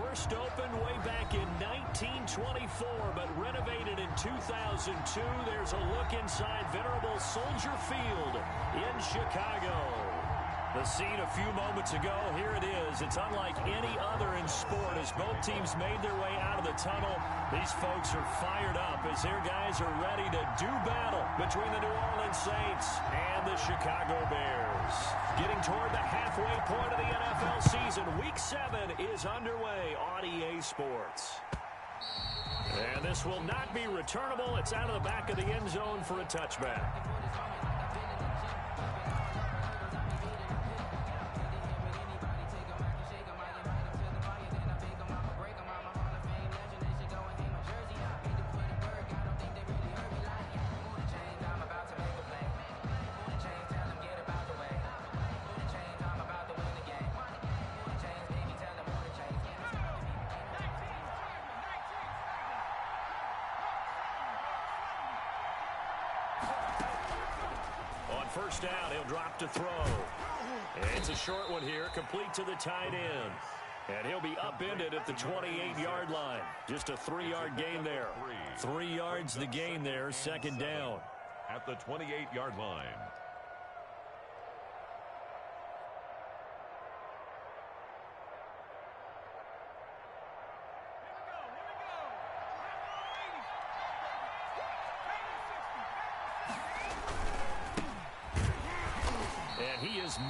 First opened way back in 1924, but renovated in 2002. There's a look inside venerable Soldier Field in Chicago. The scene a few moments ago, here it is. It's unlike any other in sport as both teams made their way out of the tunnel. These folks are fired up as their guys are ready to do battle between the New Orleans Saints and the Chicago Bears. Getting toward the halfway point of the NFL season, Week 7 is underway on EA Sports. And this will not be returnable. It's out of the back of the end zone for a touchback. First down, he'll drop to throw. It's a short one here, complete to the tight end. And he'll be upended at the 28-yard line. Just a 3-yard gain there. 3 yards the gain there, second down. At the 28-yard line.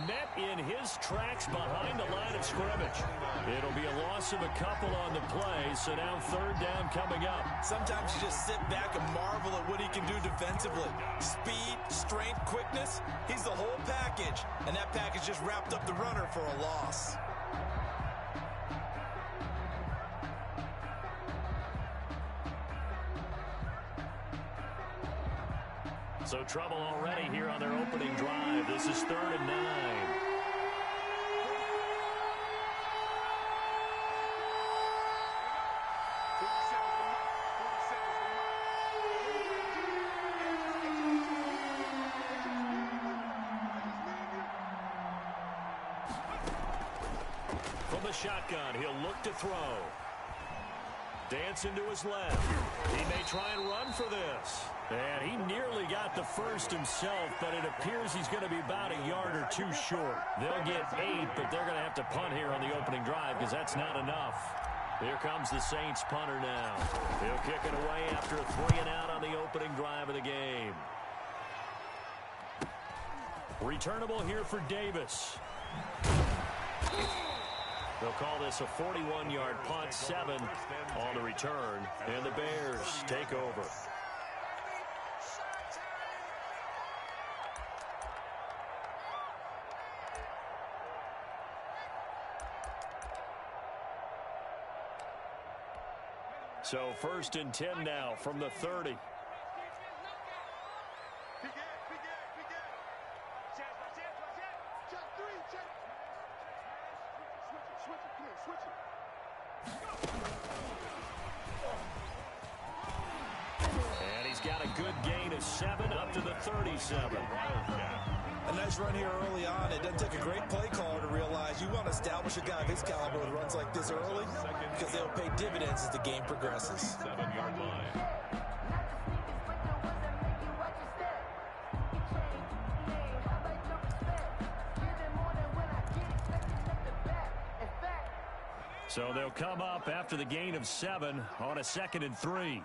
Met in his tracks behind the line of scrimmage. It'll be a loss of a couple on the play, so now third down coming up. Sometimes you just sit back and marvel at what he can do defensively. Speed, strength, quickness, he's the whole package. And that package just wrapped up the runner for a loss. So trouble already here on their opening drive. This is 3rd and 9. From the shotgun, he'll look to throw. Dancing to his left. He may try and run for this. And he nearly got the first himself, but it appears he's going to be about a yard or two short. They'll get 8, but they're going to have to punt here on the opening drive because that's not enough. Here comes the Saints punter now. He'll kick it away after a 3 and out on the opening drive of the game. Returnable here for Davis. They'll call this a 41-yard punt, 7 on the return, and the Bears take over. So 1st and 10 now from the 30. And he's got a good gain of 7 up to the 37. A nice run here early on. It doesn't take a great play caller to realize you want to establish a guy of his caliber with runs like this early because they'll pay dividends as the game progresses. 7-yard line. So they'll come up after the gain of 7 on a 2nd and 3.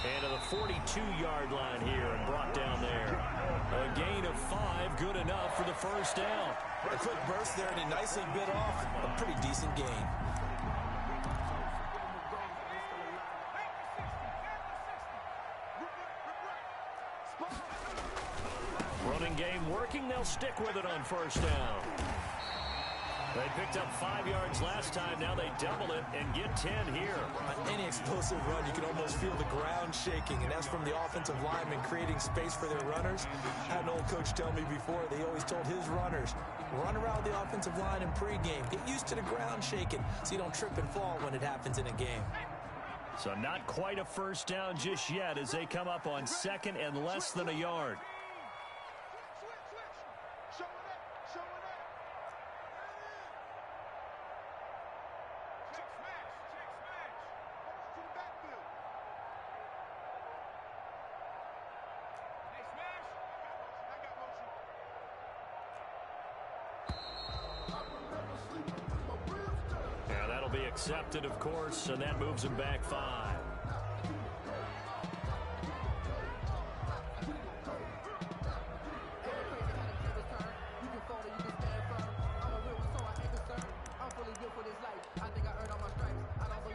And to the 42-yard line here and brought down there. A gain of 5, good enough for the first down. A quick burst there, and he nicely bit off a pretty decent gain. Running game working, they'll stick with it on first down. They picked up 5 yards last time. Now they double it and get 10 here. On any explosive run, you can almost feel the ground shaking, and that's from the offensive linemen creating space for their runners. I had an old coach tell me before, they always told his runners, run around the offensive line in pregame. Get used to the ground shaking so you don't trip and fall when it happens in a game. So not quite a first down just yet as they come up on second and less than a yard. Now that'll be accepted, of course, and that moves him back 5.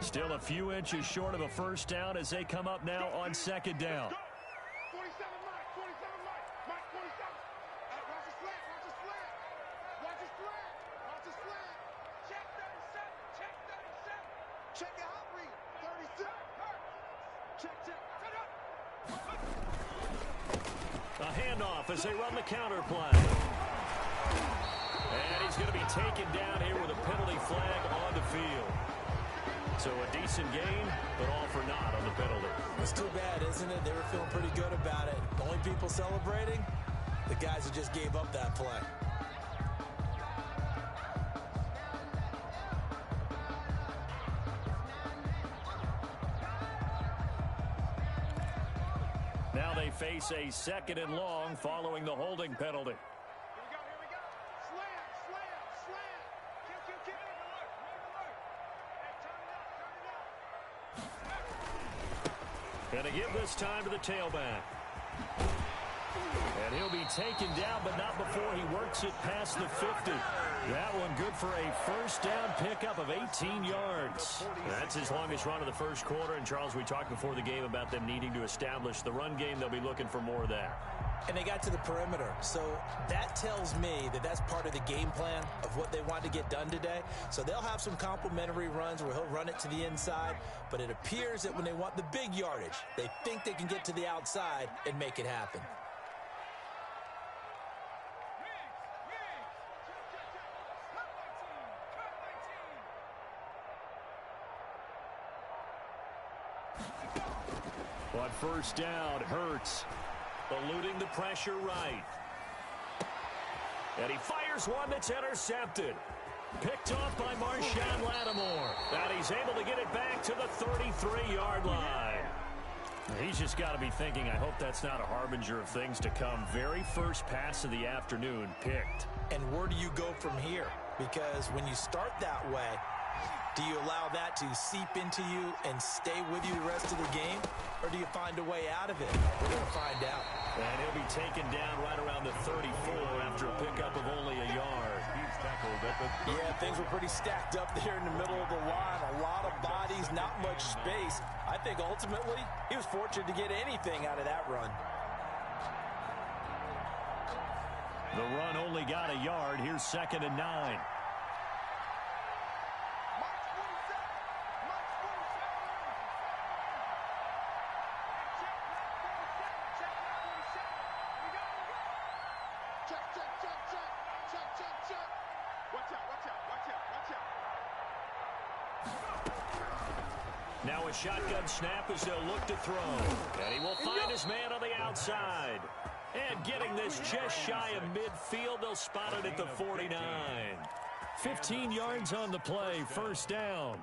Still a few inches short of a first down as they come up now on second down. A handoff as they run the counter play. And he's going to be taken down here with a penalty flag on the field. So a decent gain, but all for naught on the penalty. It's too bad, isn't it? They were feeling pretty good about it. The only people celebrating, the guys who just gave up that play. Now they face a second and long following the holding penalty. And to give this time to the tailback. And he'll be taken down, but not before he works it past the 50. That one good for a first down pickup of 18 yards. That's his longest run of the first quarter. And, Charles, we talked before the game about them needing to establish the run game. They'll be looking for more of that. And they got to the perimeter. So that tells me that that's part of the game plan of what they want to get done today. So they'll have some complementary runs where he'll run it to the inside. But it appears that when they want the big yardage, they think they can get to the outside and make it happen. On first down, Hurts eluding the pressure right. And he fires one that's intercepted. Picked off by Marshawn Lattimore. And he's able to get it back to the 33-yard line. He's just got to be thinking, I hope that's not a harbinger of things to come. Very first pass of the afternoon picked. And where do you go from here? Because when you start that way, do you allow that to seep into you and stay with you the rest of the game? Or do you find a way out of it? We're going to find out. And he'll be taken down right around the 34 after a pickup of only a yard. He's tackled at the 30. Yeah, things were pretty stacked up there in the middle of the line. A lot of bodies, not much space. I think ultimately he was fortunate to get anything out of that run. The run only got a yard. Here's 2nd and 9. Now a shotgun snap as they'll look to throw. And he will find his man on the outside. And getting this just shy of midfield, they'll spot it at the 49. 15 yards on the play, first down.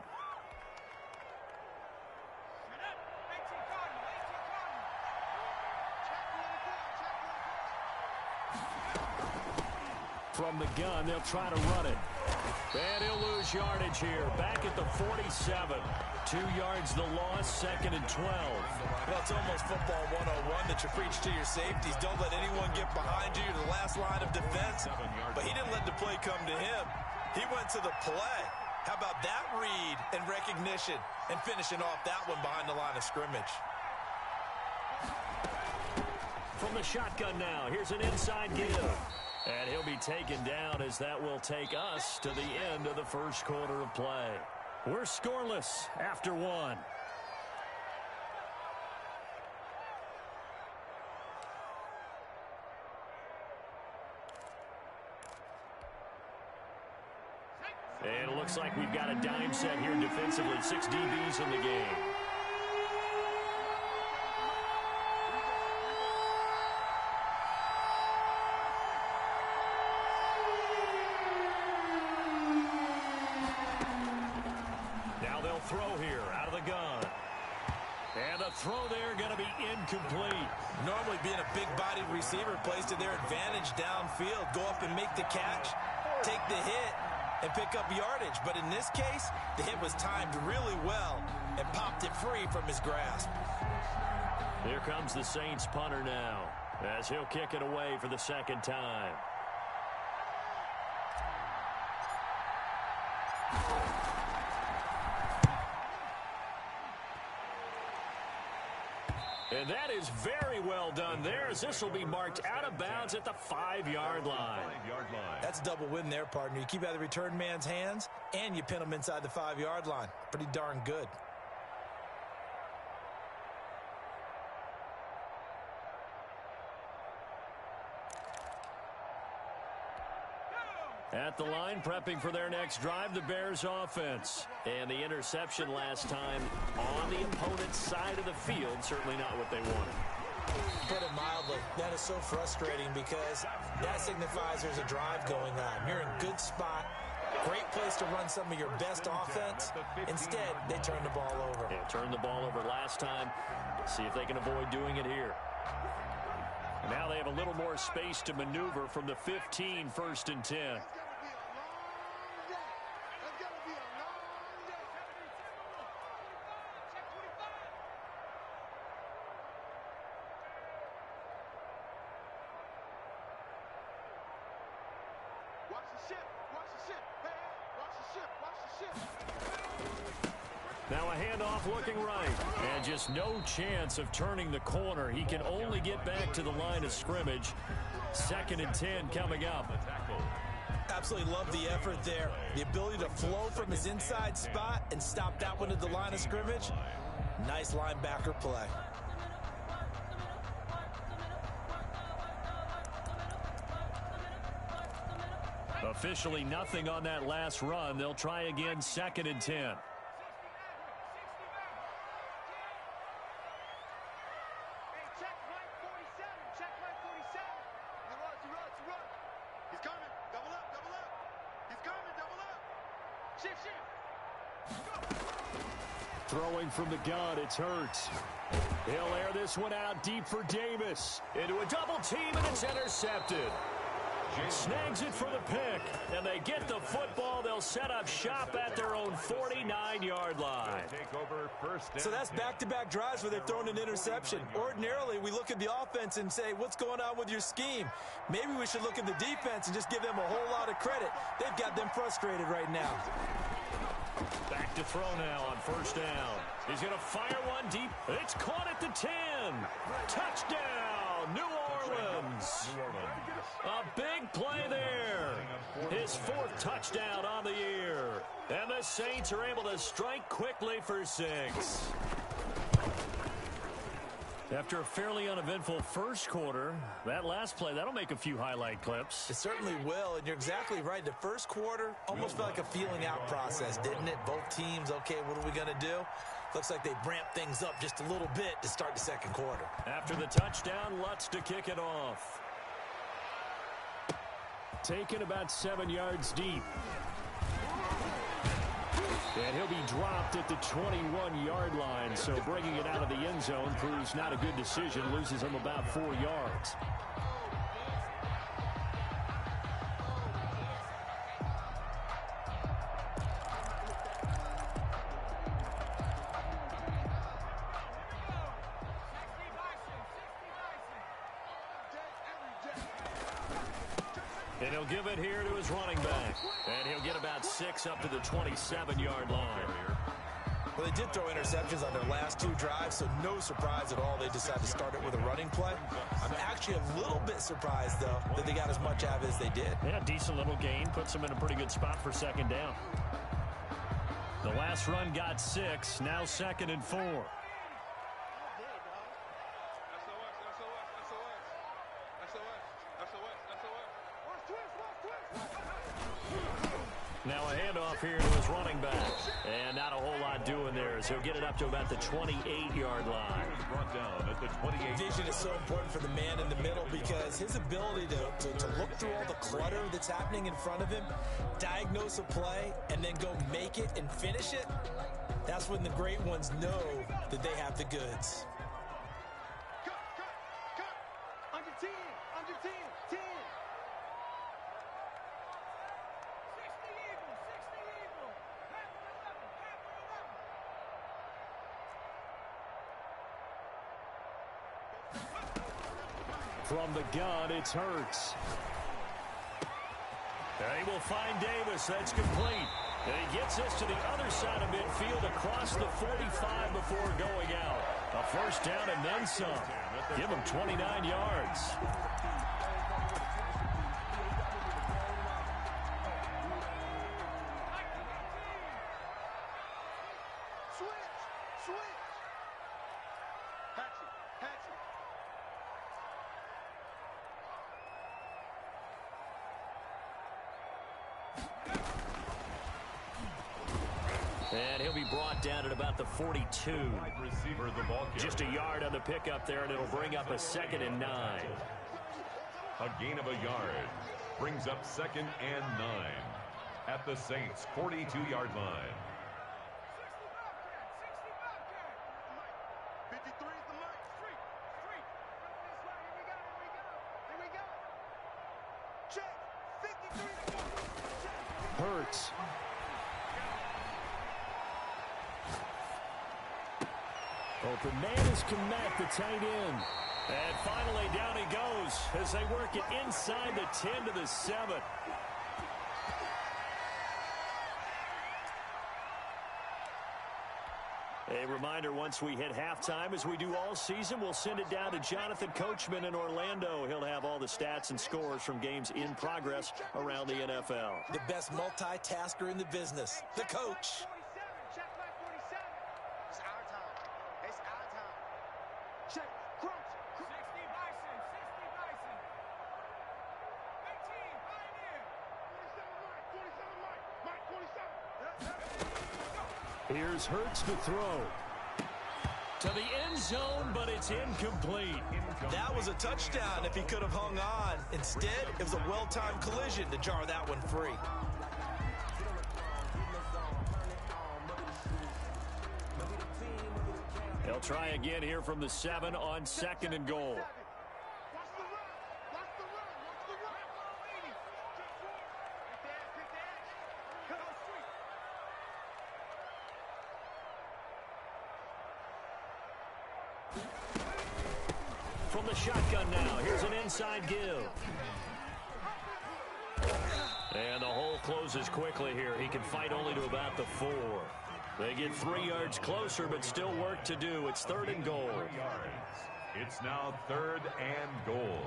From the gun, they'll try to run it. And he'll lose yardage here. Back at the 47. 2 yards the loss, 2nd and 12. Well, it's almost football 101 that you preach to your safeties. Don't let anyone get behind you. You're the last line of defense. But he didn't let the play come to him. He went to the play. How about that read and recognition and finishing off that one behind the line of scrimmage? From the shotgun now, here's an inside give. And he'll be taken down as that will take us to the end of the first quarter of play. We're scoreless after 1. And it looks like we've got a dime set here defensively. 6 DBs in the game. throw there going to be incomplete. Normally being a big-bodied receiver plays to their advantage downfield. Go up and make the catch, take the hit, and pick up yardage. But in this case, the hit was timed really well and popped it free from his grasp. Here comes the Saints punter now as he'll kick it away for the second time. And that is very well done there, as this will be marked out of bounds at the 5-yard line. That's a double win there, partner. You keep out of the return man's hands, and you pin him inside the 5-yard line. Pretty darn good. At the line, prepping for their next drive, the Bears offense. And the interception last time on the opponent's side of the field, certainly not what they wanted. Put it mildly, that is so frustrating because that signifies there's a drive going on. You're in good spot, great place to run some of your best offense. Instead, they turn the ball over. Yeah, turned the ball over last time. See if they can avoid doing it here. And now they have a little more space to maneuver from the 15, 1st and 10. Now a handoff looking right. And just no chance of turning the corner. He can only get back to the line of scrimmage. 2nd and 10 coming up. Absolutely love the effort there. The ability to flow from his inside spot and stop that one at the line of scrimmage. Nice linebacker play. Officially nothing on that last run. They'll try again, 2nd and 10. Throwing from the gun, it's Hurts. He'll air this one out deep for Davis. Into a double team, and it's intercepted. Snags it for the pick, and they get the football. They'll set up shop at their own 49-yard line. So that's back-to-back drives where they've thrown an interception. Ordinarily, we look at the offense and say, what's going on with your scheme? Maybe we should look at the defense and just give them a whole lot of credit. They've got them frustrated right now. Back to throw now on 1st down. He's going to fire one deep. It's caught at the 10. Touchdown, New Orleans. A big play there. His 4th touchdown on the year. And the Saints are able to strike quickly for 6. After a fairly uneventful first quarter, that last play, that'll make a few highlight clips. It certainly will, and you're exactly right. The first quarter almost felt like a feeling out process, didn't it? Both teams, okay, what are we going to do? Looks like they ramped things up just a little bit to start the second quarter. After the touchdown, Lutz to kick it off. Taken about 7 yards deep. And he'll be dropped at the 21-yard line, so bringing it out of the end zone proves not a good decision, loses him about 4 yards. And he'll give it here to his running back. And he'll get about 6 up to the 27-yard line. Well, they did throw interceptions on their last 2 drives, so no surprise at all they decided to start it with a running play. I'm actually a little bit surprised, though, that they got as much out of it as they did. Yeah, decent little gain. Puts them in a pretty good spot for 2nd down. The last run got 6. Now 2nd and 4. Now a handoff here to his running back. And not a whole lot doing there as he'll get it up to about the 28-yard line. Brought down at the 28. Vision is so important for the man in the middle because his ability to look through all the clutter that's happening in front of him, diagnose a play, and then go make it and finish it, that's when the great ones know that they have the goods. Cut. Under 10. Under 10. 10. 60 Eagles. 60 Eagles. Half and 11. From the gun, it's Hurts. They will find Davis. That's complete. And he gets this to the other side of midfield across the 45 before going out. A first down and then some. Give him 29 yards. Switch. Hatchet. And he'll be brought down at about the 42. Receiver, the ball carrier. Just a yard on the pickup there, and it'll bring up a 2nd and 9. A gain of a yard brings up 2nd and 9 at the Saints' 42-yard line. 53 is the mic. Street. Here we go. Check. 53. Hurts. Open man is Kmet, the tight end. And finally down he goes as they work it inside the 10 to the 7. A reminder, once we hit halftime, as we do all season, we'll send it down to Jonathan Coachman in Orlando. He'll have all the stats and scores from games in progress around the NFL. The best multitasker in the business, the coach. Check back 47. It's our time. Check. Crunch. 60 Bison. 18. Pioneer. 47 Mike. Here's Hurts to throw. To the end zone, but it's incomplete. That was a touchdown if he could have hung on. Instead, it was a well-timed collision to jar that one free. They'll try again here from the 7 on 2nd and goal. From the shotgun now, here's an inside give. And the hole closes quickly here. He can fight only to about the 4. They get 3 yards closer, but still work to do. It's 3rd and goal. It's now 3rd and goal.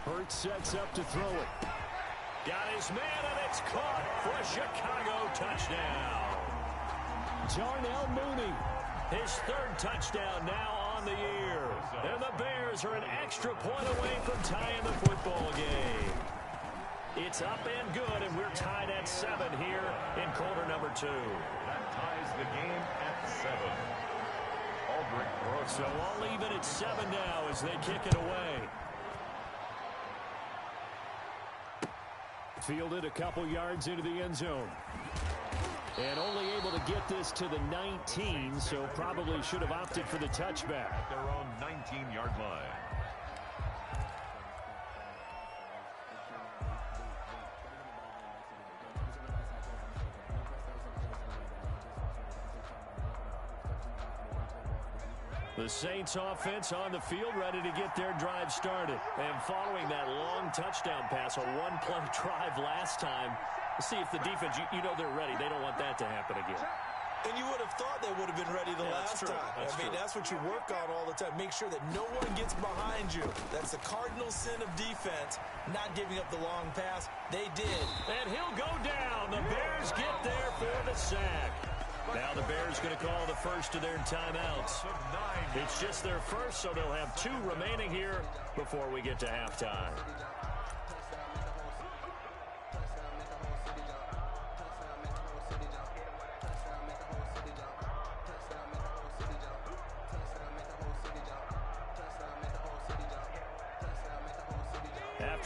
Hurts sets up to throw it. Got his man, and it's caught for a Chicago touchdown. Darnell Mooney, his 3rd touchdown now on the year. And the Bears are an extra point away from tying the football game. It's up and good, and we're tied at 7 here in quarter number 2. That ties the game at 7. Aldrich. So all even at 7 now as they kick it away. Fielded a couple yards into the end zone. And only able to get this to the 19, so probably should have opted for the touchback. At their own 19-yard line. The Saints offense on the field, ready to get their drive started. And following that long touchdown pass, a one-play drive last time, see if the defense, you know they're ready. They don't want that to happen again. And you would have thought they would have been ready the last time. That's what you work on all the time. Make sure that no one gets behind you. That's the cardinal sin of defense, not giving up the long pass. They did. And he'll go down. The Bears get there for the sack. Now the Bears going to call the first of their timeouts. It's just their first, so they'll have 2 remaining here before we get to halftime.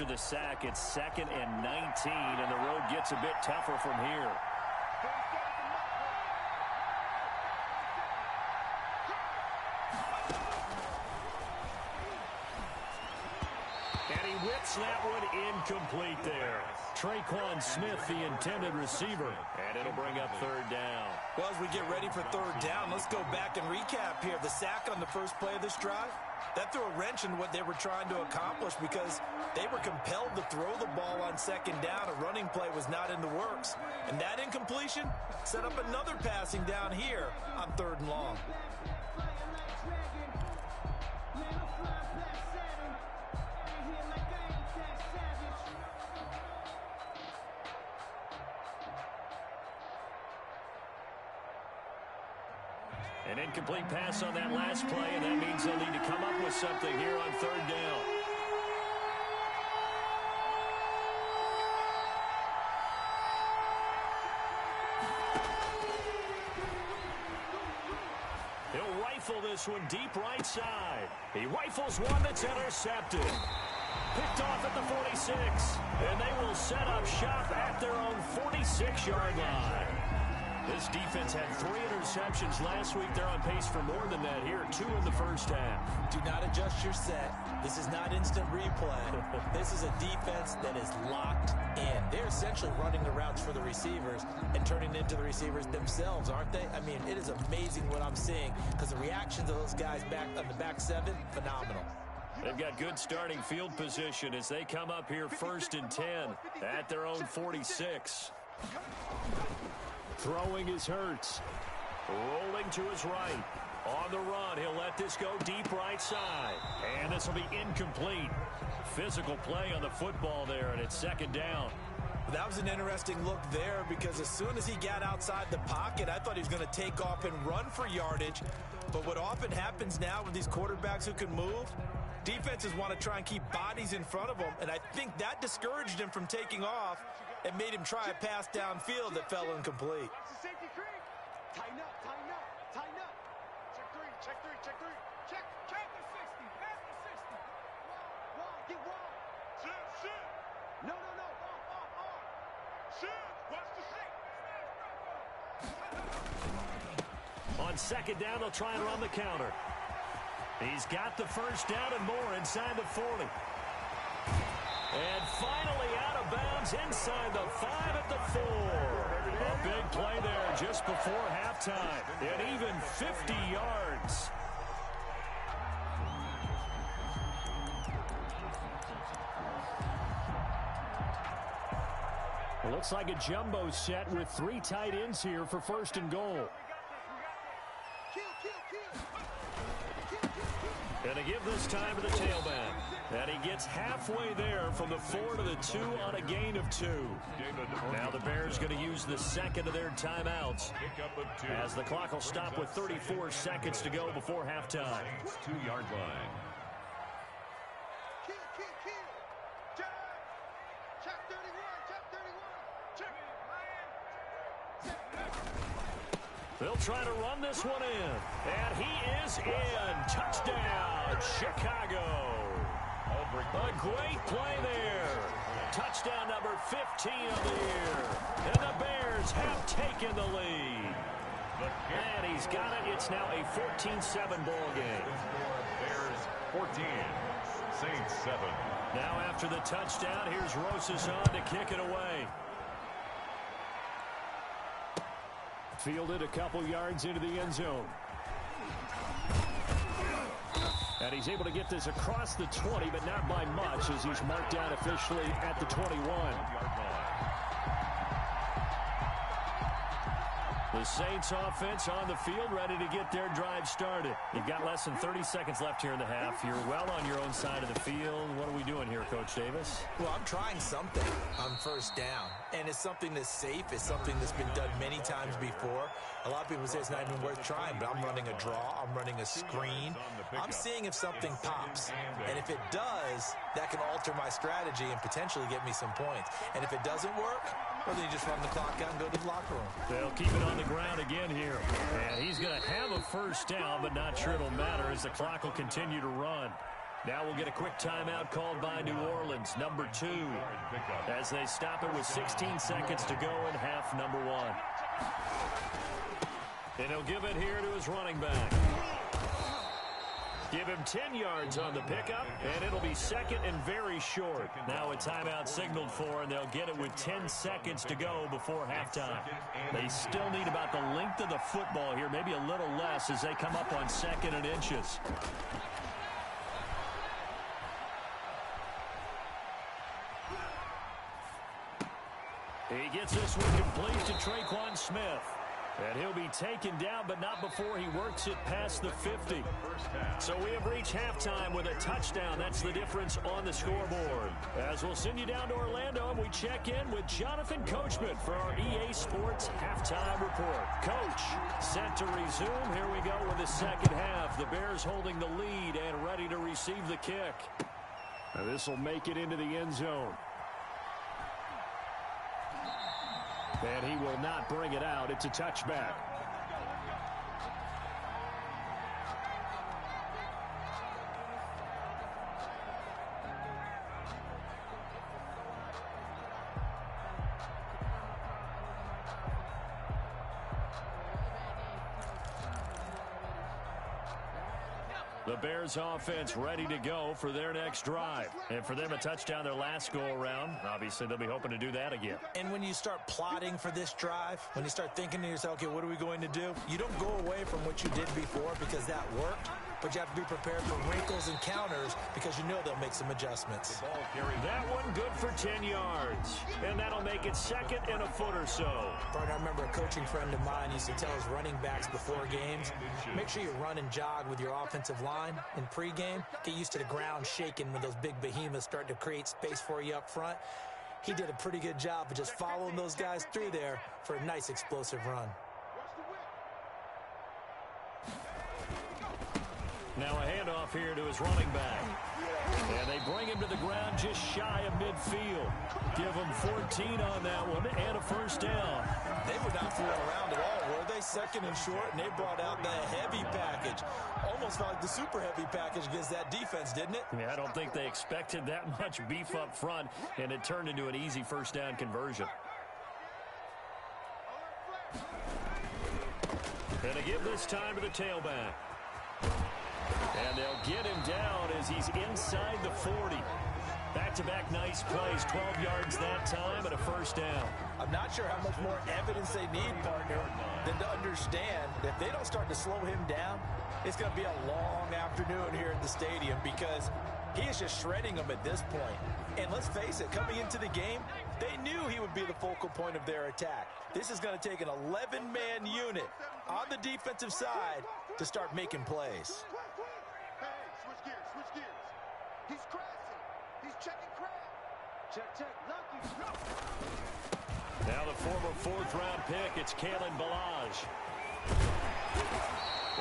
after the sack. It's 2nd and 19, and the road gets a bit tougher from here. And he whips that one incomplete there. Traquan Smith, the intended receiver. And it'll bring up 3rd down. Well, as we get ready for 3rd down, let's go back and recap here. The sack on the first play of this drive, that threw a wrench in what they were trying to accomplish because they were compelled to throw the ball on 2nd down. A running play was not in the works. And that incompletion set up another passing down here on 3rd and long. An incomplete pass on that last play, and that means they'll need to come up with something here on 3rd down. He'll rifle this one deep right side. He rifles one that's intercepted. Picked off at the 46, and they will set up shop at their own 46-yard line. This defense had 3 interceptions last week. They're on pace for more than that here. 2 in the first half. Do not adjust your set. This is not instant replay. This is a defense that is locked in. They're essentially running the routes for the receivers and turning into the receivers themselves, aren't they? I mean, it is amazing what I'm seeing because the reactions of those guys back on the back 7, phenomenal. They've got good starting field position as they come up here 1st and 10 at their own 46. Throwing is Hurts. Rolling to his right. On the run, he'll let this go deep right side. And this will be incomplete. Physical play on the football there, and it's 2nd down. That was an interesting look there because as soon as he got outside the pocket, I thought he was going to take off and run for yardage. But what often happens now with these quarterbacks who can move, defenses want to try and keep bodies in front of them, and I think that discouraged him from taking off and made him try a pass downfield that fell incomplete. Watch the safety creep. Tighten up, tighten up, tighten up. Check 3, check 3, check 3. Check the 60, pass the 60. Wall, get wall. Shit. No. Shit, watch the On 2nd down, they'll try and run the counter. He's got the 1st down and more inside the 40. And finally out of bounds inside the 5 at the 4. A big play there just before halftime. And even 50 yards. It looks like a jumbo set with 3 tight ends here for 1st and goal. And to give this time to the tailback. And he gets halfway there from the 4 to the 2 on a gain of 2. Now the Bears going to use the 2nd of their timeouts as the clock will stop with 34 seconds to go before halftime. 2-yard line. Check 31, check 31. They'll try to run this one in. And he is in. Touchdown, Chicago. A great play there. Touchdown number 15 of the year. And the Bears have taken the lead. And he's got it. It's now a 14-7 ball game. Bears 14, Saints 7. Now after the touchdown, here's Rosas on to kick it away. Fielded a couple yards into the end zone. And he's able to get this across the 20, but not by much as he's marked down officially at the 21. The Saints offense on the field ready to get their drive started. You've got less than 30 seconds left here in the half. You're well on your own side of the field. What are we doing here, Coach Davis? Well, I'm trying something on 1st down, and it's something that's safe. It's something that's been done many times before. A lot of people say it's not even worth trying, but I'm running a draw. I'm running a screen. I'm seeing if something pops, and if it does, that can alter my strategy and potentially get me some points. And if it doesn't work, well, then you just run the clock out and go to the locker room. They'll keep it on the ground again here. And he's going to have a 1st down, but not sure it'll matter as the clock will continue to run. Now we'll get a quick timeout called by New Orleans, number 2, as they stop it with 16 seconds to go in half number 1. And he'll give it here to his running back. Give him 10 yards on the pickup, and it'll be second and very short. Now a timeout signaled for, and they'll get it with 10 seconds to go before halftime. They still need about the length of the football here, maybe a little less as they come up on second and inches. He gets this one complete to Traquan Smith. And he'll be taken down, but not before he works it past the 50. So we have reached halftime with a touchdown. That's the difference on the scoreboard. As we'll send you down to Orlando, and we check in with Jonathan Coachman for our EA Sports Halftime Report. Coach, set to resume. Here we go with the second half. The Bears holding the lead and ready to receive the kick. Now this will make it into the end zone. And he will not bring it out. It's a touchback. The Bears offense ready to go for their next drive. And for them, a touchdown their last go-around. Obviously, they'll be hoping to do that again. And when you start plotting for this drive, when you start thinking to yourself, okay, what are we going to do? You don't go away from what you did before because that worked. But you have to be prepared for wrinkles and counters because you know they'll make some adjustments. That one good for 10 yards. And that'll make it second and a foot or so. Partner, I remember a coaching friend of mine used to tell his running backs before games, make sure you run and jog with your offensive line in pregame. Get used to the ground shaking when those big behemoths start to create space for you up front. He did a pretty good job of just following those guys through there for a nice explosive run. Now a handoff here to his running back. And they bring him to the ground just shy of midfield. Give him 14 on that one and a first down. They were not fooling around at all, were they? Second and short, and they brought out the heavy package. Almost felt like the super heavy package against that defense, didn't it? Yeah, I don't think they expected that much beef up front, and it turned into an easy first down conversion. And they give this time to the tailback. And they'll get him down as he's inside the 40. Back-to-back nice plays, 12 yards that time and a first down. I'm not sure how much more evidence they need, partner, than to understand that if they don't start to slow him down, it's going to be a long afternoon here at the stadium because he is just shredding them at this point. And let's face it, coming into the game, they knew he would be the focal point of their attack. This is going to take an 11-man unit on the defensive side to start making plays. Switch gears. He's crashing. He's checking crash. Check. Lucky. Now the former fourth-round pick, it's Kalen Ballage.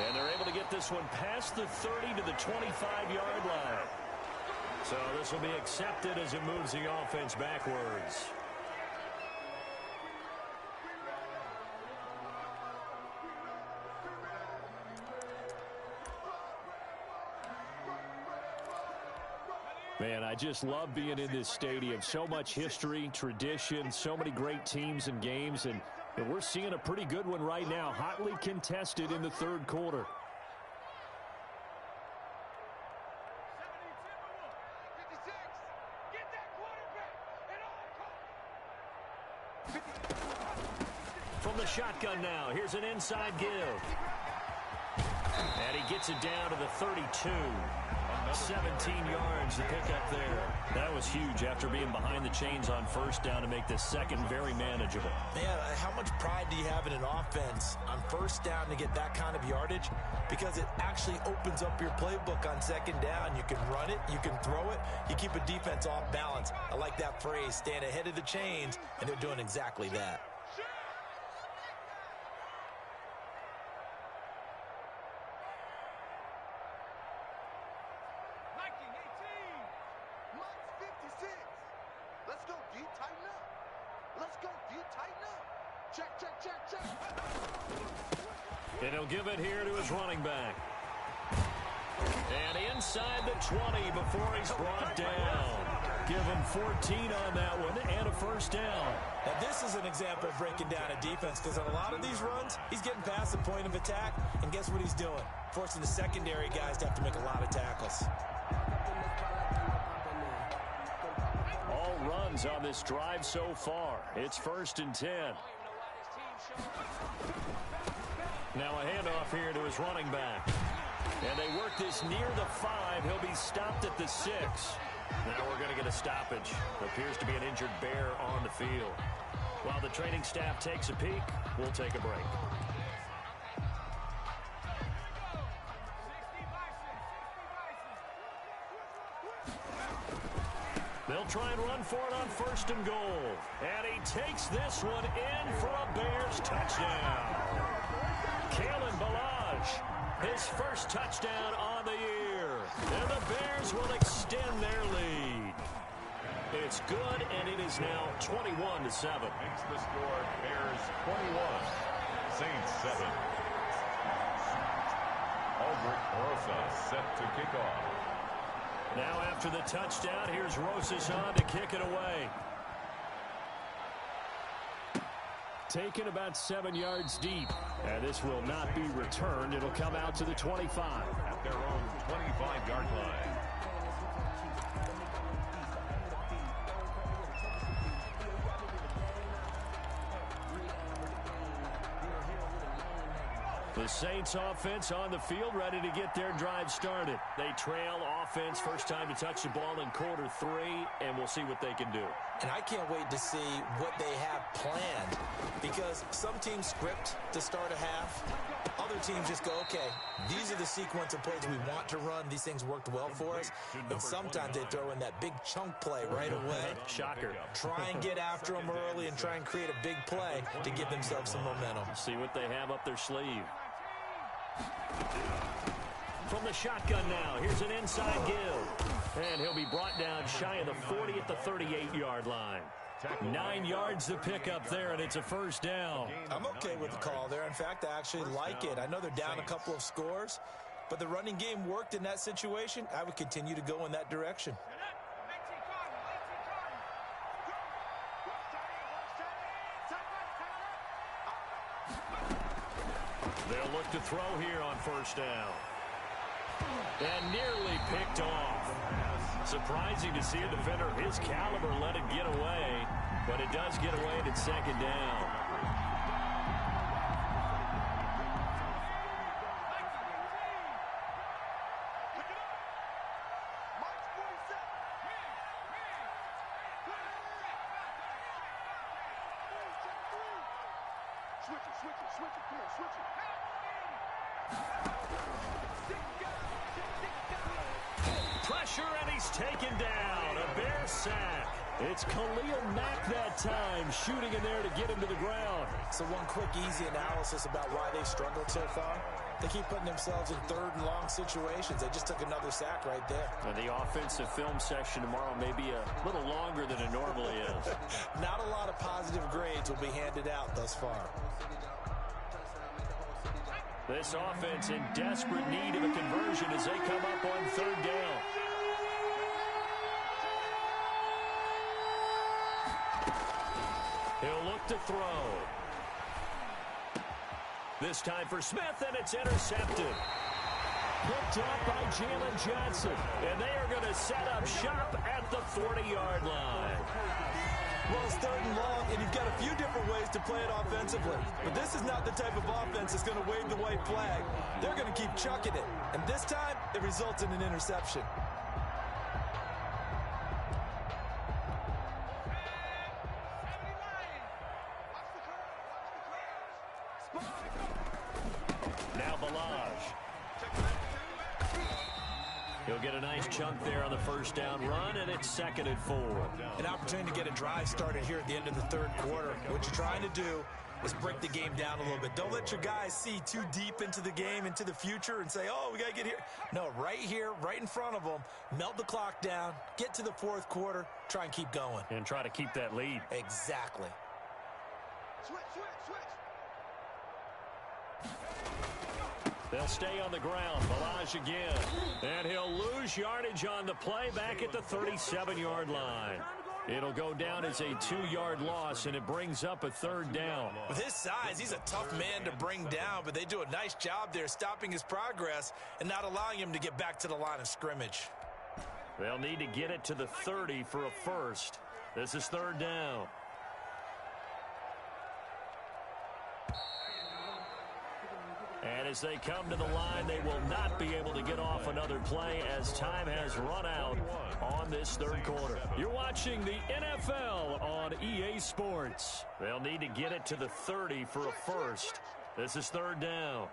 And they're able to get this one past the 30 to the 25-yard line. So this will be accepted as it moves the offense backwards. Man, I just love being in this stadium. So much history, tradition, so many great teams and games, and we're seeing a pretty good one right now, hotly contested in the third quarter. From the shotgun now, here's an inside give. And he gets it down to the 32. 17 yards to pick up there. That was huge after being behind the chains on first down to make this second very manageable. Man, how much pride do you have in an offense on first down to get that kind of yardage? Because it actually opens up your playbook on second down. You can run it, you can throw it, you keep a defense off balance. I like that phrase, stand ahead of the chains, and they're doing exactly that. And he'll give it here to his running back. And inside the 20 before he's brought down. Give him 14 on that one and a first down. Now, this is an example of breaking down a defense because on a lot of these runs, he's getting past the point of attack, and guess what he's doing? Forcing the secondary guys to have to make a lot of tackles. All runs on this drive so far. It's 1st and 10. Now a handoff here to his running back. And they work this near the 5. He'll be stopped at the 6. Now we're going to get a stoppage. Appears to be an injured bear on the field. While the training staff takes a peek, we'll take a break. They'll try and run for it on 1st and goal. And he takes this one in for a Bears touchdown. Kalen Ballage, his first touchdown on the year. And the Bears will extend their lead. It's good, and it is now 21-7. Makes the score Bears 21, Saints 7. Aldrich Rosa set to kick off. Now after the touchdown, here's Rosas on to kick it away. Taken about 7 yards deep. And this will not be returned. It'll come out to the 25. At their own 25-yard line. The Saints offense on the field, ready to get their drive started. They trail offense, first time to touch the ball in quarter 3, and we'll see what they can do. And I can't wait to see what they have planned, because some teams script to start a half. Other teams just go, okay, these are the sequence of plays we want to run. These things worked well for us. And sometimes they throw in that big chunk play right away. Shocker. Try and get after them early and try and create a big play to give themselves some momentum. See what they have up their sleeve. From the shotgun now, here's an inside give. And he'll be brought down shy of the 40 at the 38-yard line. 9 yards to pick up there, and it's a first down. I'm okay with the call there. In fact, I actually like it. I know they're down a couple of scores, but the running game worked in that situation. I would continue to go in that direction. They'll look to throw here on first down. And nearly picked off. Surprising to see a defender of his caliber let it get away, but it does get away at 2nd down. Pressure, and he's taken down. A Bear sack. It's Khalil Mack that time, shooting in there to get him to the ground. So one quick, easy analysis about why they've struggled so far. They keep putting themselves in 3rd and long situations. They just took another sack right there. And the offensive film session tomorrow may be a little longer than it normally is. Not a lot of positive grades will be handed out thus far. This offense in desperate need of a conversion as they come up on 3rd down. He'll look to throw. This time for Smith, and it's intercepted. Picked up by Jalen Johnson. And they are going to set up shop at the 40-yard line. Well, it's 3rd and long, and you've got a few different ways to play it offensively. But this is not the type of offense that's going to wave the white flag. They're going to keep chucking it. And this time, it results in an interception. Now Ballage. He'll get a nice chunk there on the first down run, and it's 2nd and 4. An opportunity to get a drive started here at the end of the 3rd quarter. What you're trying to do is break the game down a little bit. Don't let your guys see too deep into the game, into the future, and say, oh, we got to get here. No, right here, right in front of them, melt the clock down, get to the 4th quarter, try and keep going. And try to keep that lead. Exactly. Switch. They'll stay on the ground. Balaj again. And he'll lose yardage on the play back at the 37-yard line. It'll go down as a 2-yard loss, and it brings up a 3rd down. With his size, he's a tough man to bring down, but they do a nice job there stopping his progress and not allowing him to get back to the line of scrimmage. They'll need to get it to the 30 for a first. This is 3rd down. And as they come to the line, they will not be able to get off another play as time has run out on this 3rd quarter. You're watching the NFL on EA Sports. They'll need to get it to the 30 for a first. This is 3rd down.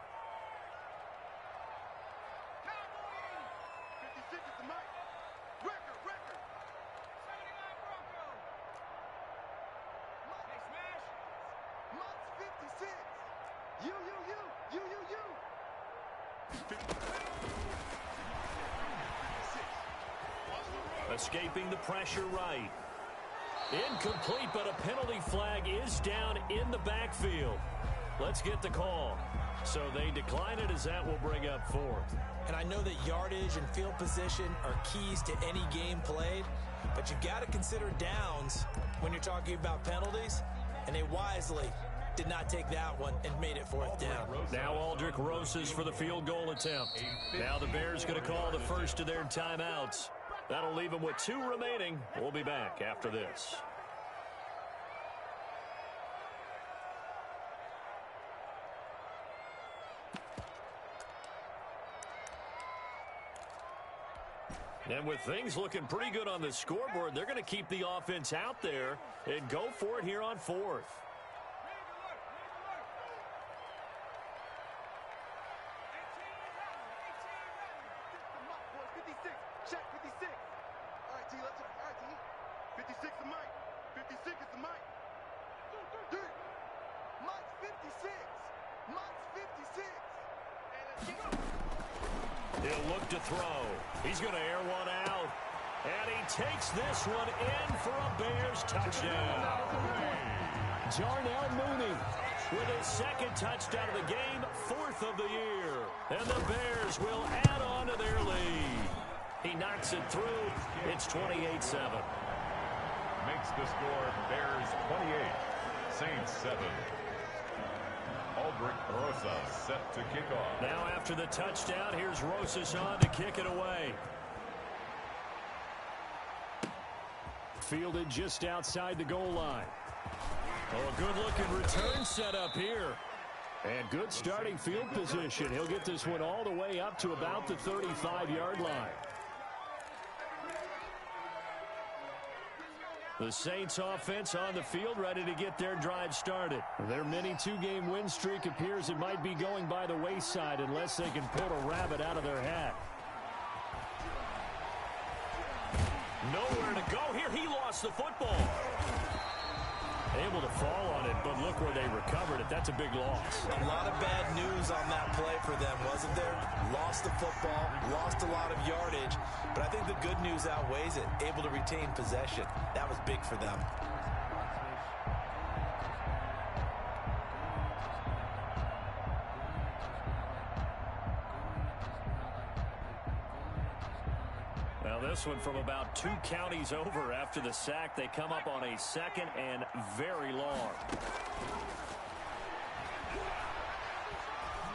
Escaping the pressure right. Incomplete, but a penalty flag is down in the backfield. Let's get the call. So they decline it as that will bring up 4th. And I know that yardage and field position are keys to any game played, but you've got to consider downs when you're talking about penalties, and they wisely did not take that one and made it 4th down. Now Aldrich Rosas for the field goal attempt. Now the Bears going to call the first of their timeouts. That'll leave them with 2 remaining. We'll be back after this. And with things looking pretty good on the scoreboard, they're going to keep the offense out there and go for it here on 4th. Check 56. All right, T, let's check. All right, T. 56 is Mike. 56 is the Mike. Dude. Mike's 56. Mike's 56. And let's go. He'll look to throw. He's going to air one out. And he takes this one in for a Bears touchdown. Jarnell Mooney with his 2nd touchdown of the game, 4th of the year. And the Bears will add on to their lead. He knocks it through. It's 28-7. Makes the score Bears 28, Saints 7. Aldrich Rosas set to kick off. Now after the touchdown, here's Rosas on to kick it away. Fielded just outside the goal line. Oh, a good-looking return set up here. And good starting field position. He'll get this one all the way up to about the 35-yard line. The Saints offense on the field ready to get their drive started. Their mini 2-game win streak appears it might be going by the wayside unless they can pull a rabbit out of their hat. Nowhere to go here. He lost the football. Able to fall on it, but look where they recovered it. That's a big loss. A lot of bad news on that play for them, wasn't there? Lost the football, lost a lot of yardage, but I think the good news outweighs it. Able to retain possession. That was big for them. This one from about 2 counties over after the sack. They come up on a 2nd and very long.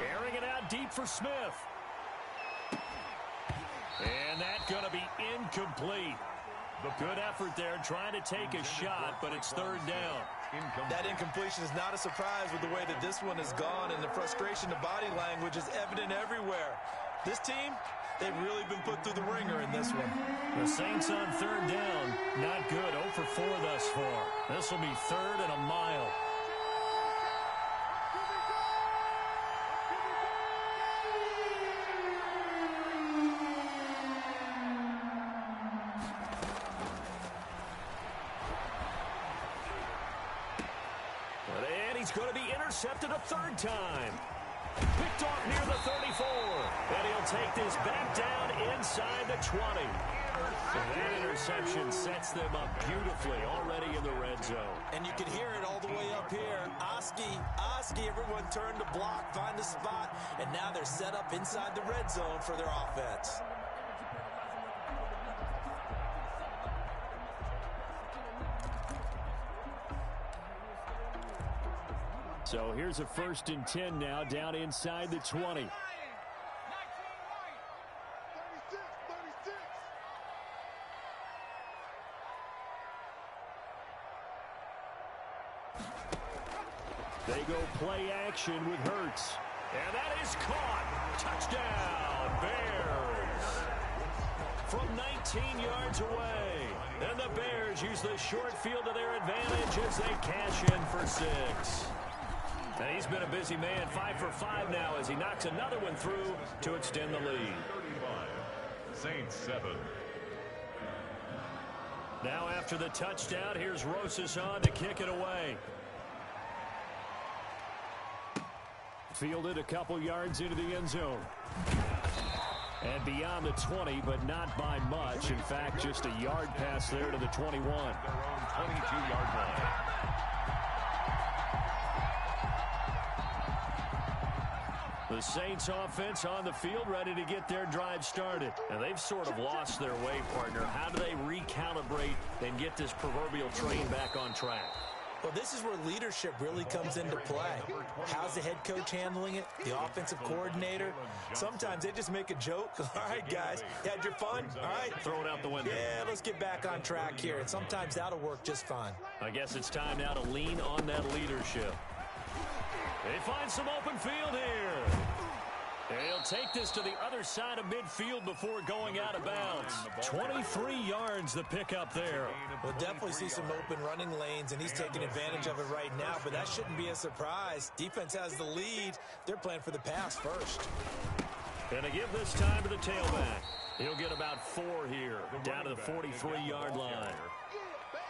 Airing it out deep for Smith. And that's going to be incomplete. Good effort there trying to take a shot, but it's 3rd down. That incompletion is not a surprise with the way that this one has gone, and the frustration of body language is evident everywhere. This team, they've really been put through the ringer in this one. The Saints on 3rd down. Not good. 0 for 4 thus far. This will be 3rd and a mile. And he's going to be intercepted a 3rd time. Picked off near the 34. And he'll take this back down inside the 20. So that interception sets them up beautifully already in the red zone. And you can hear it all the way up here. Oski, everyone turned to block, find a spot, and now they're set up inside the red zone for their offense. So here's a 1st and 10 now, down inside the 20. They go play action with Hurts. And that is caught. Touchdown, Bears. From 19 yards away. And the Bears use the short field to their advantage as they cash in for 6. And he's been a busy man, 5 for 5 now as he knocks another one through to extend the lead. 35. Saints 7. Now after the touchdown, here's Rosas on to kick it away. Fielded a couple yards into the end zone. And beyond the 20, but not by much. In fact, just a yard pass there to the 21. Their own 22-yard line. The Saints offense on the field ready to get their drive started. And they've sort of lost their way, partner. How do they recalibrate and get this proverbial train back on track? Well, this is where leadership really comes into play. How's the head coach handling it? The offensive coordinator? Sometimes they just make a joke. All right, guys, you had your fun? All right. Throw it out the window. Yeah, let's get back on track here. And sometimes that'll work just fine. I guess it's time now to lean on that leadership. They find some open field here. They'll take this to the other side of midfield before going out of bounds. 23 yards the pickup there. We'll definitely see some open running lanes, and he's taking advantage of it right now, but that shouldn't be a surprise. Defense has the lead. They're playing for the pass first. And to give this time to the tailback. He'll get about 4 here, down to the 43-yard line.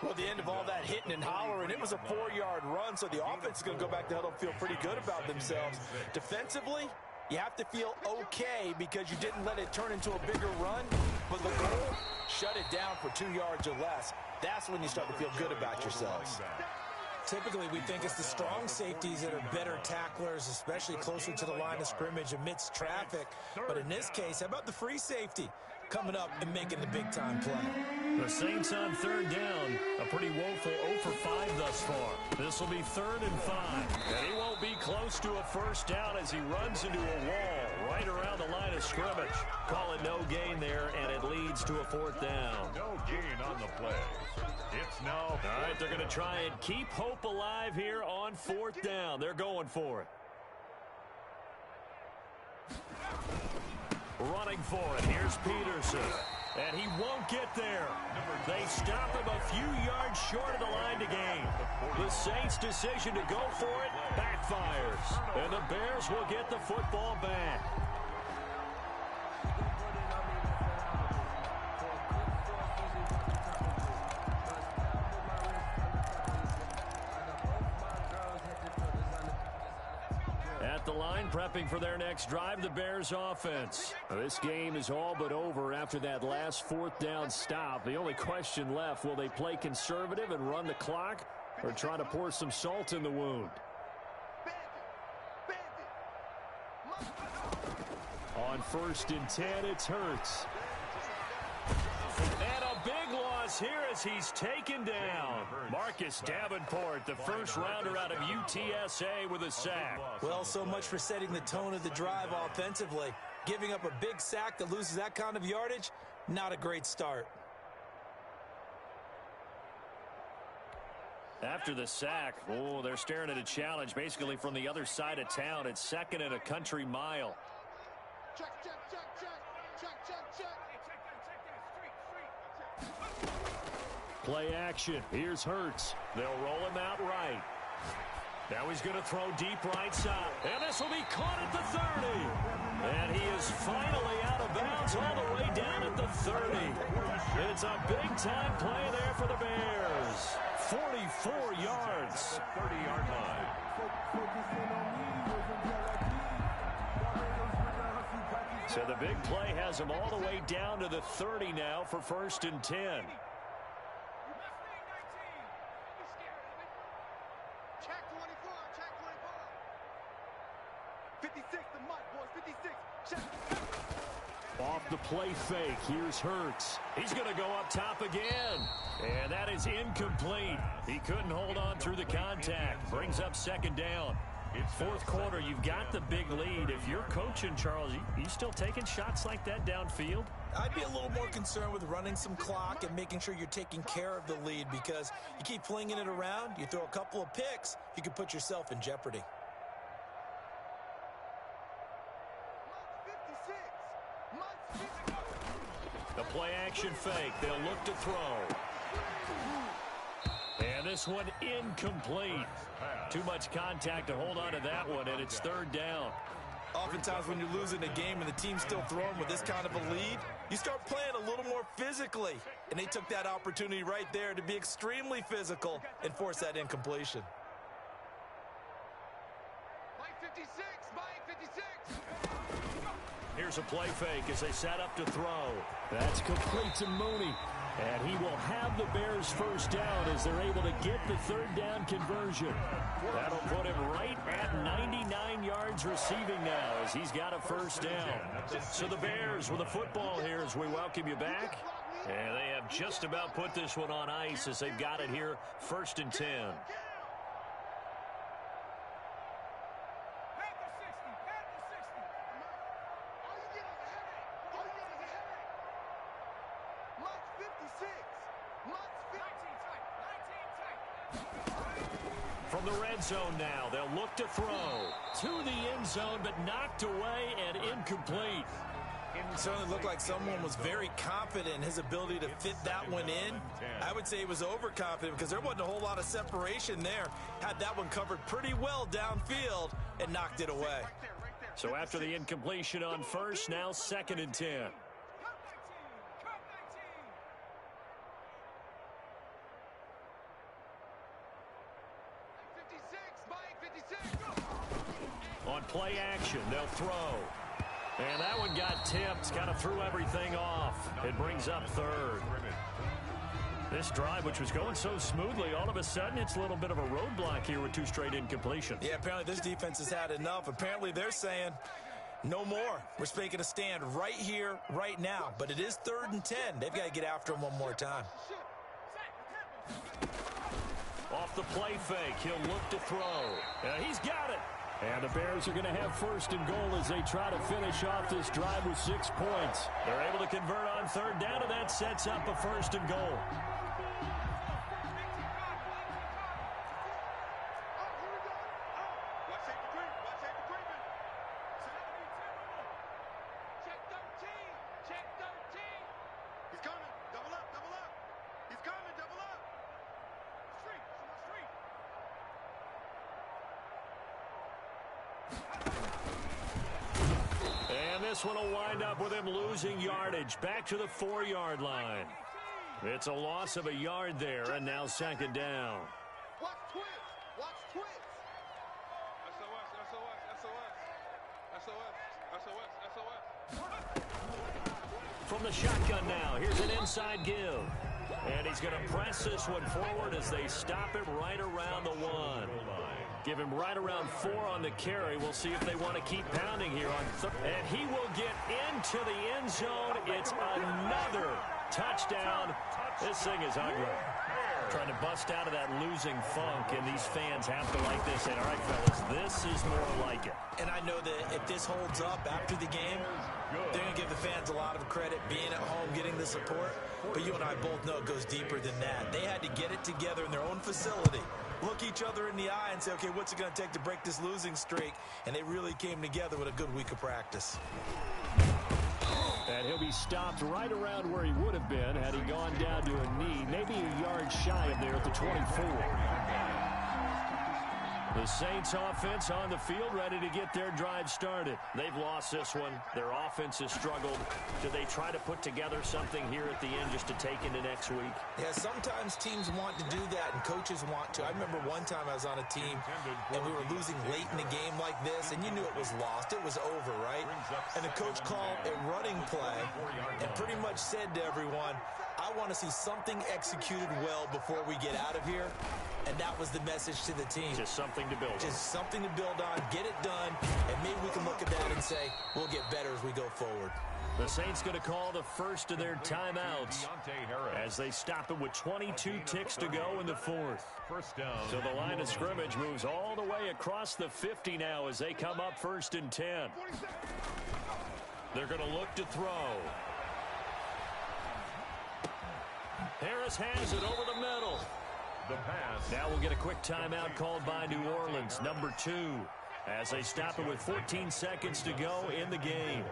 Well, the end of all that hitting and hollering, it was a 4-yard run, so the offense is going to go back to huddle and feel pretty good about themselves. Defensively, you have to feel okay because you didn't let it turn into a bigger run, but the goal, shut it down for 2 yards or less. That's when you start to feel good about yourselves. Typically, we think it's the strong safeties that are better tacklers, especially closer to the line of scrimmage amidst traffic. But in this case, how about the free safety coming up and making the big-time play? The Saints on 3rd down. A pretty woeful 0 for 5 thus far. This will be 3rd and 5. And he won't be close to a first down as he runs into a wall right around the line of scrimmage. Call it no gain there, and it leads to a 4th down. No gain on the play. It's now. All right, they're going to try and keep hope alive here on 4th down. They're going for it. Running for it. Here's Peterson. And he won't get there. They stop him a few yards short of the line to gain. The Saints' decision to go for it backfires. And the Bears will get the football back. At the line, prepping for their next drive, the Bears offense. This game is all but over after that last 4th down stop. The only question left, will they play conservative and run the clock or try to pour some salt in the wound? On 1st and 10, it's Hurts. And a big loss here as he's taken down. Marcus Davenport, the first rounder out of UTSA with a sack. Well, so much for setting the tone of the drive offensively. Giving up a big sack that loses that kind of yardage, not a great start. After the sack, they're staring at a challenge basically from the other side of town. It's 2nd and a country mile. Check, check, check, check. Check, check, check. Play action. Here's Hurts. They'll roll him out right. Now he's going to throw deep right side. And this will be caught at the 30. And he is finally out of bounds all the way down at the 30. It's a big-time play there for the Bears. 44 yards. 30-yard line. So the big play has him all the way down to the 30 now for 1st and 10. Check 24. Check 24. 56 to Mike, boys. 56. Check. Off the play fake, here's Hurts. He's going to go up top again. And that is incomplete. He couldn't hold on through the contact. Brings up second down. Fourth quarter, you've got the big lead. If you're coaching, Charles, you still taking shots like that downfield? I'd be a little more concerned with running some clock and making sure you're taking care of the lead, because you keep flinging it around, you throw a couple of picks, you can put yourself in jeopardy. The play action fake. They'll look to throw. And this one incomplete. Too much contact to hold on to that one, and it's third down. Oftentimes when you're losing a game and the team's still throwing with this kind of a lead, you start playing a little more physically. And they took that opportunity right there to be extremely physical and force that incompletion. Mike 56. Mike 56. Here's a play fake as they set up to throw. That's complete to Mooney. And he will have the Bears first down as they're able to get the third down conversion. That'll put him right at 99 yards receiving now as he's got a first down. So the Bears with the football here as we welcome you back. And they have just about put this one on ice as they've got it here, 1st and 10. From the red zone now, they'll look to throw to the end zone, but knocked away and incomplete. It certainly looked like someone was very confident in his ability to fit that one in. I would say he was overconfident because there wasn't a whole lot of separation there. Had that one covered pretty well downfield and knocked it away. So after the incompletion on first, now 2nd and 10. On play action, they'll throw. And that one got tipped, kind of threw everything off. It brings up third. This drive, which was going so smoothly, all of a sudden it's a little bit of a roadblock here with 2 straight incompletions. Yeah, apparently this defense has had enough. Apparently they're saying, no more. We're making a stand right here, right now. But it is 3rd and 10. They've got to get after him one more time. Off the play fake, he'll look to throw. He's got it. And the Bears are going to have 1st and goal as they try to finish off this drive with 6 points. They're able to convert on 3rd down, and that sets up a 1st and goal. This one will wind up with him losing yardage back to the 4-yard line. It's a loss of a yard there, and now 2nd down. Watch twist. Watch twist. SOS. From the shotgun now, here's an inside give. And he's going to press this one forward as they stop him right around the 1. Give him right around 4 on the carry. We'll see if they want to keep pounding here on third. And he will get into the end zone. It's another touchdown. This thing is ugly. Trying to bust out of that losing funk, and these fans have to like this. And all right, fellas, this is more like it. And I know that if this holds up after the game, they're going to give the fans a lot of credit being at home, getting the support. But you and I both know it goes deeper than that. They had to get it together in their own facility, look each other in the eye and say, okay, what's it going to take to break this losing streak? And they really came together with a good week of practice. And he'll be stopped right around where he would have been had he gone down to a knee, maybe a yard shy of there at the 24. The Saints offense on the field, ready to get their drive started. They've lost this one. Their offense has struggled. Do they try to put together something here at the end just to take into next week? Yeah, sometimes teams want to do that and coaches want to. I remember one time I was on a team and we were losing late in a game like this, and you knew it was lost. It was over, right? And the coach called a running play and pretty much said to everyone, I want to see something executed well before we get out of here, and that was the message to the team. Just something to build on. Just something to build on, get it done, and maybe we can look at that and say, we'll get better as we go forward. The Saints going to call the first of their timeouts as they stop it with 22 ticks to go in the fourth. First down. So the line of scrimmage moves all the way across the 50 now as they come up 1st and 10. They're going to look to throw. Harris has it over the middle. The pass. Now we'll get a quick timeout called by New Orleans, number 2, as they stop it with 14 seconds to go in the game.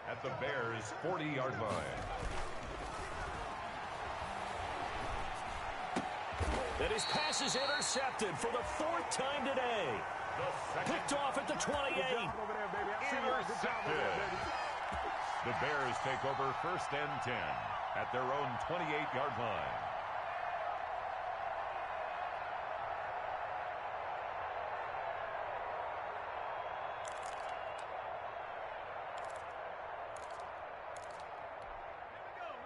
At the Bears' 40-yard line. And his pass is intercepted for the 4th time today. Picked off at the 28. Intercepted. The Bears take over 1st and 10 at their own 28-yard line.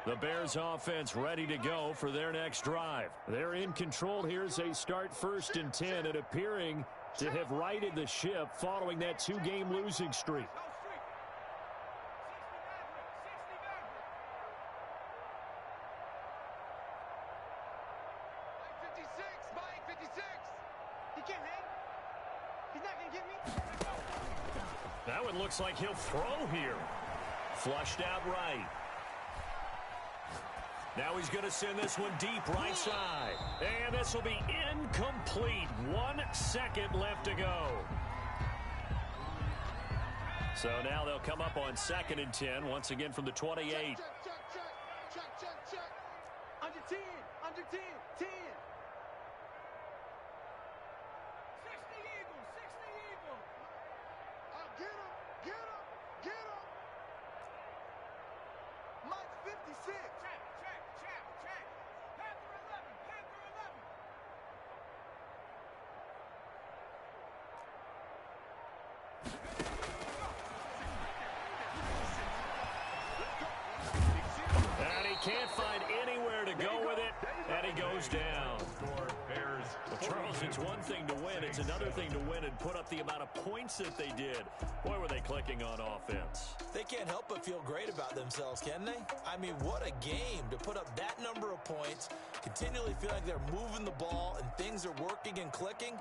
The Bears offense ready to go for their next drive. They're in control here as they start 1st and 10 and appearing to have righted the ship following that 2-game losing streak. That one looks like he'll throw here. Flushed out right. Now he's going to send this one deep right side. And this will be incomplete. 1 second left to go. So now they'll come up on 2nd and 10, once again from the 28. Check. Under 10. 10. 60 Eagles. Get him. Mike's 56. Check. Panther 11. And he can't find anywhere to go with it, and he goes down. Well, Charles, it's one thing to win. It's another thing to win and put up the amount of points that they did. Boy, were they clicking on offense. They can't help but feel great about themselves, can they? I mean, what a game to put up that number of points, continually feel like they're moving the ball and things are working and clicking.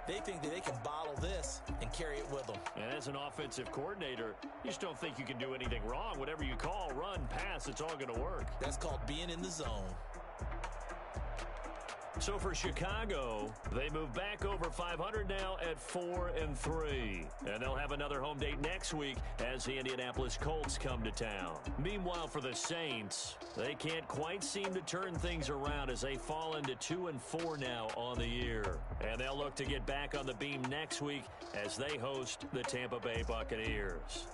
They think that they can bottle this and carry it with them. And as an offensive coordinator, you just don't think you can do anything wrong. Whatever you call, run, pass, it's all going to work. That's called being in the zone. So for Chicago, they move back over 500 now at 4-3. And they'll have another home date next week as the Indianapolis Colts come to town. Meanwhile, for the Saints, they can't quite seem to turn things around as they fall into 2-4 now on the year. And they'll look to get back on the beam next week as they host the Tampa Bay Buccaneers.